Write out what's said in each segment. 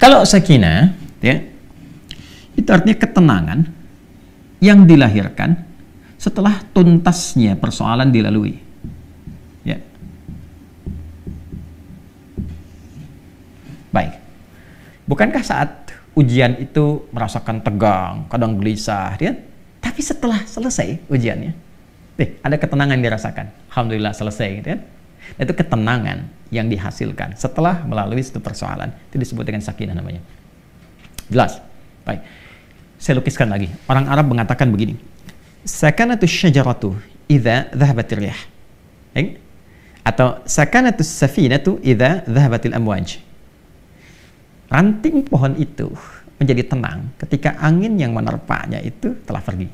Kalau sakinah, ya, itu artinya ketenangan yang dilahirkan setelah tuntasnya persoalan dilalui. Ya. Baik. Bukankah saat ujian itu merasakan tegang, kadang gelisah, ya? Tapi setelah selesai ujiannya, ada ketenangan yang dirasakan. Alhamdulillah selesai, gitu kan? Itu ketenangan yang dihasilkan setelah melalui satu persoalan. Itu disebut dengan sakinah namanya. Jelas? Baik. Saya lukiskan lagi. Orang Arab mengatakan begini. Sakanatu syajaratu idza dhahabatir riyah. Atau sakanatu safinatu idza dhahabatil amwaj. Ranting pohon itu menjadi tenang ketika angin yang menerpanya itu telah pergi.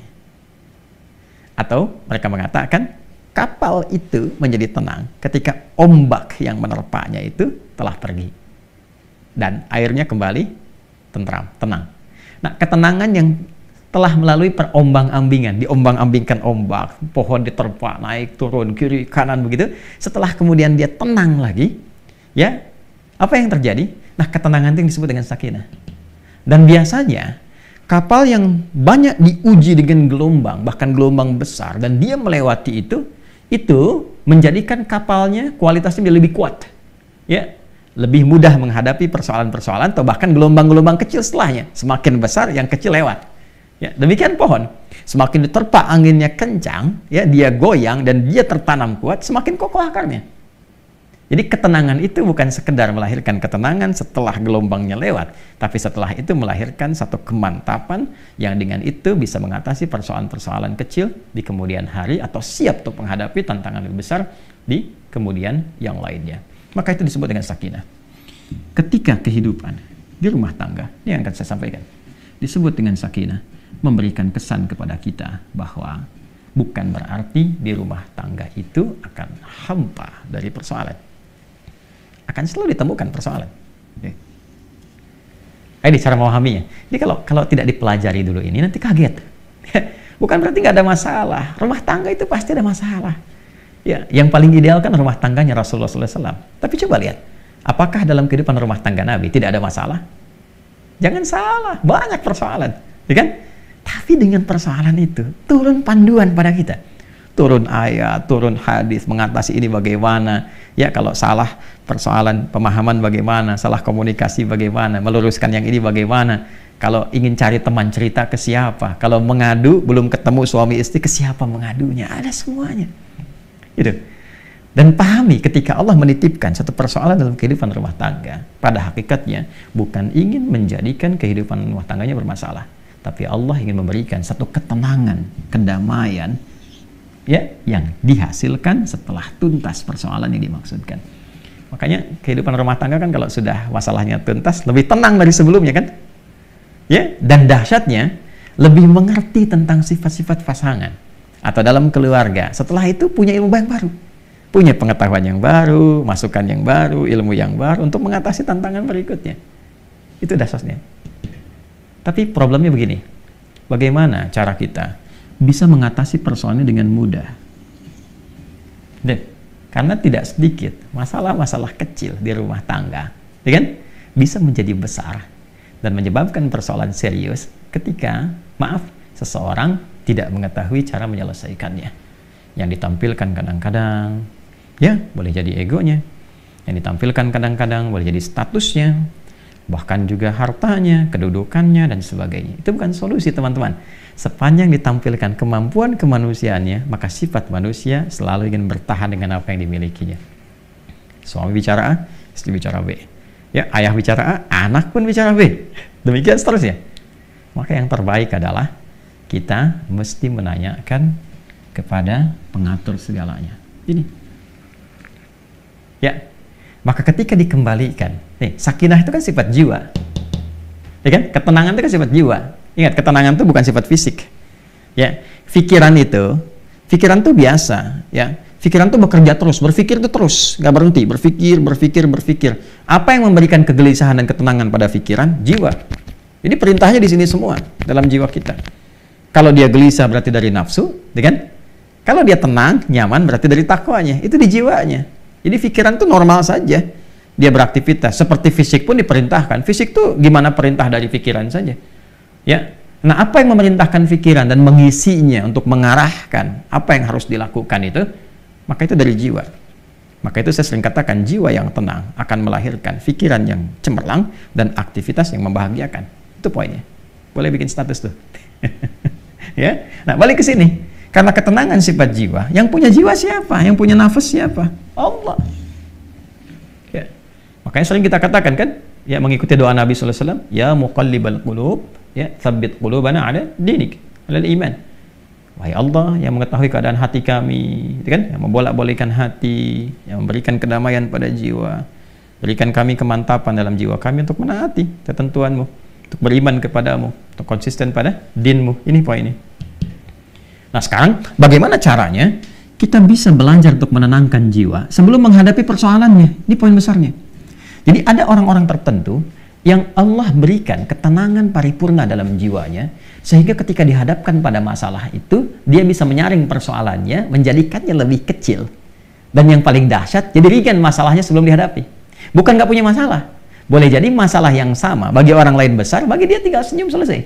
Atau mereka mengatakan kapal itu menjadi tenang ketika ombak yang menerpanya itu telah pergi. Dan airnya kembali tentram, tenang. Nah, ketenangan yang telah melalui perombang-ambingan, diombang-ambingkan ombak, pohon diterpa, naik, turun, kiri, kanan, begitu. Setelah kemudian dia tenang lagi, ya, apa yang terjadi? Nah, ketenangan itu yang disebut dengan sakinah. Dan biasanya, kapal yang banyak diuji dengan gelombang, bahkan gelombang besar, dan dia melewati itu menjadikan kapalnya kualitasnya menjadi lebih kuat. Ya, lebih mudah menghadapi persoalan-persoalan atau bahkan gelombang-gelombang kecil setelahnya. Semakin besar, yang kecil lewat. Ya, demikian pohon. Semakin diterpa anginnya kencang, ya, dia goyang dan dia tertanam kuat, semakin kokoh akarnya. Jadi ketenangan itu bukan sekedar melahirkan ketenangan setelah gelombangnya lewat, tapi setelah itu melahirkan satu kemantapan yang dengan itu bisa mengatasi persoalan-persoalan kecil di kemudian hari atau siap untuk menghadapi tantangan lebih besar di kemudian yang lainnya. Maka itu disebut dengan sakinah. Ketika kehidupan di rumah tangga, ini yang akan saya sampaikan, disebut dengan sakinah, memberikan kesan kepada kita bahwa bukan berarti di rumah tangga itu akan hampa dari persoalan. Akan selalu ditemukan persoalan. Ini cara memahaminya. Jadi kalau tidak dipelajari dulu ini, nanti kaget. Bukan berarti nggak ada masalah. Rumah tangga itu pasti ada masalah. Ya, yang paling ideal kan rumah tangganya Rasulullah SAW. Tapi coba lihat, apakah dalam kehidupan rumah tangga Nabi tidak ada masalah? Jangan salah, banyak persoalan, ya kan? Tapi dengan persoalan itu turun panduan pada kita. Turun ayat, turun hadis, mengatasi ini bagaimana. Ya, kalau salah persoalan pemahaman bagaimana, salah komunikasi bagaimana, meluruskan yang ini bagaimana. Kalau ingin cari teman cerita ke siapa, kalau mengadu belum ketemu suami istri ke siapa mengadunya, ada semuanya. Gitu. Dan pahami ketika Allah menitipkan satu persoalan dalam kehidupan rumah tangga, pada hakikatnya bukan ingin menjadikan kehidupan rumah tangganya bermasalah, tapi Allah ingin memberikan satu ketenangan, kedamaian, ya, yang dihasilkan setelah tuntas persoalan yang dimaksudkan. Makanya kehidupan rumah tangga kan kalau sudah masalahnya tuntas lebih tenang dari sebelumnya kan, ya, dan dahsyatnya lebih mengerti tentang sifat-sifat pasangan atau dalam keluarga. Setelah itu punya ilmu yang baru, punya pengetahuan yang baru, masukan yang baru, ilmu yang baru untuk mengatasi tantangan berikutnya. Itu dahsyatnya. Tapi problemnya begini, bagaimana cara kita bisa mengatasi persoalannya dengan mudah? Karena tidak sedikit masalah-masalah kecil di rumah tangga, ya kan, bisa menjadi besar dan menyebabkan persoalan serius ketika, maaf, seseorang tidak mengetahui cara menyelesaikannya. Yang ditampilkan kadang-kadang, ya, boleh jadi egonya. Yang ditampilkan kadang-kadang boleh jadi statusnya, bahkan juga hartanya, kedudukannya, dan sebagainya. Itu bukan solusi, teman-teman. Sepanjang ditampilkan kemampuan kemanusiaannya, maka sifat manusia selalu ingin bertahan dengan apa yang dimilikinya. Suami bicara A, istri bicara B. Ya, ayah bicara A, anak pun bicara B. Demikian seterusnya. Maka yang terbaik adalah kita mesti menanyakan kepada pengatur segalanya. Ini. Ya, maka ketika dikembalikan, nih, sakinah itu kan sifat jiwa. Ya kan? Ketenangan itu kan sifat jiwa. Ingat, ketenangan itu bukan sifat fisik. Ya, pikiran itu biasa, ya. Pikiran itu bekerja terus, berpikir itu terus, nggak berhenti, berpikir. Apa yang memberikan kegelisahan dan ketenangan pada pikiran? Jiwa. Jadi perintahnya di sini semua dalam jiwa kita. Kalau dia gelisah berarti dari nafsu, ya kan? Kalau dia tenang, nyaman berarti dari takwanya. Itu di jiwanya. Jadi pikiran itu normal saja. dia beraktivitas. Seperti fisik pun diperintahkan. Fisik tuh gimana perintah dari pikiran saja. Ya. Nah, apa yang memerintahkan pikiran dan mengisinya untuk mengarahkan apa yang harus dilakukan itu, maka itu dari jiwa. Maka itu saya sering katakan, jiwa yang tenang akan melahirkan pikiran yang cemerlang dan aktivitas yang membahagiakan. Itu poinnya. Boleh bikin status tuh. Ya. Nah, balik ke sini. Karena ketenangan sifat jiwa, yang punya jiwa siapa? Yang punya nafas siapa? Allah. Ya. Makanya sering kita katakan kan, ya, mengikuti doa Nabi sallallahu alaihi wasallam, ya muqallibal qulub, ya, tsabbit qulubana ala dinik, ala iman. Wahai Allah yang mengetahui keadaan hati kami, gitu kan? Yang membolak-balikkan hati, yang memberikan kedamaian pada jiwa, berikan kami kemantapan dalam jiwa kami untuk menaati ketentuanmu, untuk beriman kepadamu, untuk konsisten pada dinmu. Ini poin ini. Nah, sekarang bagaimana caranya kita bisa belajar untuk menenangkan jiwa sebelum menghadapi persoalannya? Ini poin besarnya. Jadi ada orang-orang tertentu yang Allah berikan ketenangan paripurna dalam jiwanya, sehingga ketika dihadapkan pada masalah itu, dia bisa menyaring persoalannya, menjadikannya lebih kecil. Dan yang paling dahsyat, jadi ringan masalahnya sebelum dihadapi. Bukan nggak punya masalah. Boleh jadi masalah yang sama, bagi orang lain besar, bagi dia tinggal senyum selesai.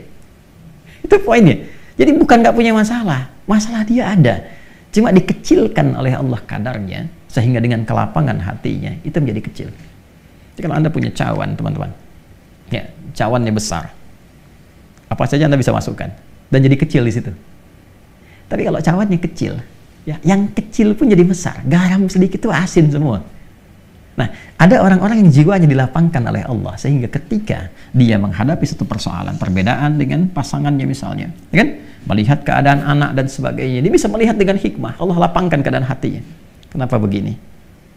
Itu poinnya. Jadi bukan nggak punya masalah, masalah dia ada. Cuma dikecilkan oleh Allah kadarnya, sehingga dengan kelapangan hatinya, itu menjadi kecil. Jadi kalau Anda punya cawan, teman-teman, ya, cawannya besar, apa saja Anda bisa masukkan dan jadi kecil di situ. Tapi kalau cawannya kecil, ya, yang kecil pun jadi besar. Garam sedikit itu asin semua. Nah, ada orang-orang yang jiwanya dilapangkan oleh Allah, sehingga ketika dia menghadapi satu persoalan, perbedaan dengan pasangannya misalnya, ya kan? Melihat keadaan anak dan sebagainya, dia bisa melihat dengan hikmah. Allah lapangkan keadaan hatinya. Kenapa begini?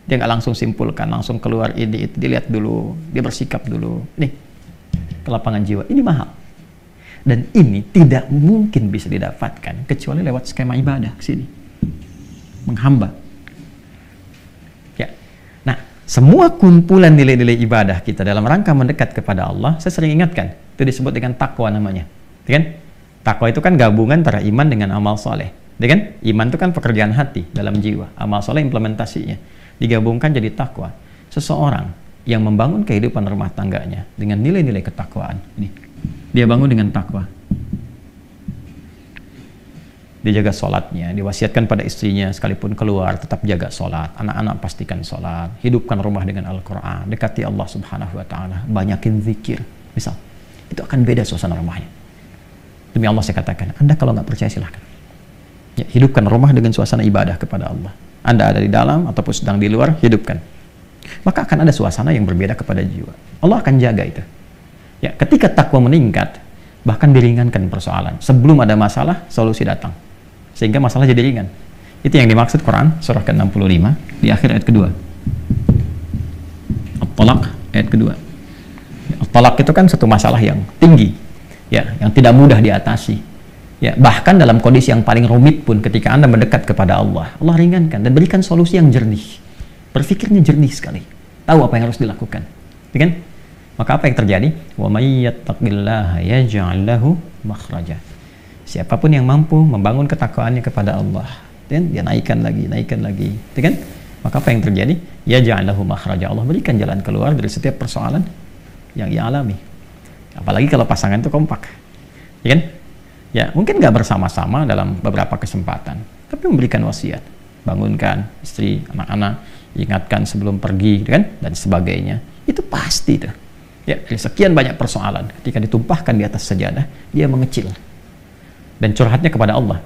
Dia nggak langsung simpulkan, langsung keluar ini, itu dilihat dulu, dia bersikap dulu. Nih, kelapangan jiwa, ini mahal. Dan ini tidak mungkin bisa didapatkan kecuali lewat skema ibadah ke sini. Menghamba. Ya. Nah, semua kumpulan nilai-nilai ibadah kita dalam rangka mendekat kepada Allah, saya sering ingatkan, itu disebut dengan takwa namanya. Ya kan? Takwa itu kan gabungan antara iman dengan amal soleh. Ya kan? Iman itu kan pekerjaan hati dalam jiwa, amal soleh implementasinya. Digabungkan jadi takwa. Seseorang yang membangun kehidupan rumah tangganya dengan nilai-nilai ketakwaan. Ini, dia bangun dengan takwa. Dia jaga sholatnya, diwasiatkan pada istrinya sekalipun keluar tetap jaga sholat, anak-anak pastikan sholat, hidupkan rumah dengan Al-Quran, dekati Allah Subhanahu Wa Taala, banyakin zikir, misal, itu akan beda suasana rumahnya. Demi Allah saya katakan, Anda kalau nggak percaya silahkan. Ya, hidupkan rumah dengan suasana ibadah kepada Allah. Anda ada di dalam ataupun sedang di luar, hidupkan. Maka akan ada suasana yang berbeda kepada jiwa. Allah akan jaga itu. Ya, ketika takwa meningkat, bahkan diringankan persoalan. Sebelum ada masalah, solusi datang. Sehingga masalah jadi ringan. Itu yang dimaksud Quran, surah ke-65, di akhir ayat kedua. At-Talaq, ayat kedua. At-Talaq itu kan satu masalah yang tinggi, ya, yang tidak mudah diatasi. Ya, bahkan dalam kondisi yang paling rumit pun ketika Anda mendekat kepada Allah, Allah ringankan dan berikan solusi yang jernih. Berpikirnya jernih sekali. Tahu apa yang harus dilakukan. Ya kan? Maka apa yang terjadi? Wa may yattaqillaha yaj'al lahu makhraja. Siapapun yang mampu membangun ketakwaannya kepada Allah, dan dia naikkan lagi, ya kan? Maka apa yang terjadi? Yaj'al lahu makhraja. Allah berikan jalan keluar dari setiap persoalan yang ia alami. Apalagi kalau pasangan itu kompak. Ya kan? Ya, mungkin nggak bersama-sama dalam beberapa kesempatan, tapi memberikan wasiat, bangunkan istri, anak-anak, ingatkan sebelum pergi, kan, dan sebagainya. Itu pasti tuh. Ya, dari sekian banyak persoalan, ketika ditumpahkan di atas sajadah, dia mengecil dan curhatnya kepada Allah.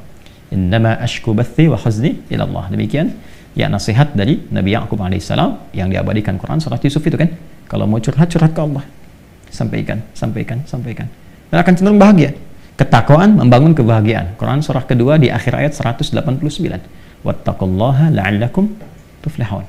Innama ashku bathi wa huzni ila Allah. Demikian ya nasihat dari Nabi Ya'qub alaihissalam yang diabadikan Quran surat Yusuf itu kan. Kalau mau curhat, curhat ke Allah. Sampaikan. Dan akan cenderung bahagia. Ketakwaan membangun kebahagiaan. Quran surah kedua di akhir ayat 189. Wattaqullaha la'allakum tuflihun.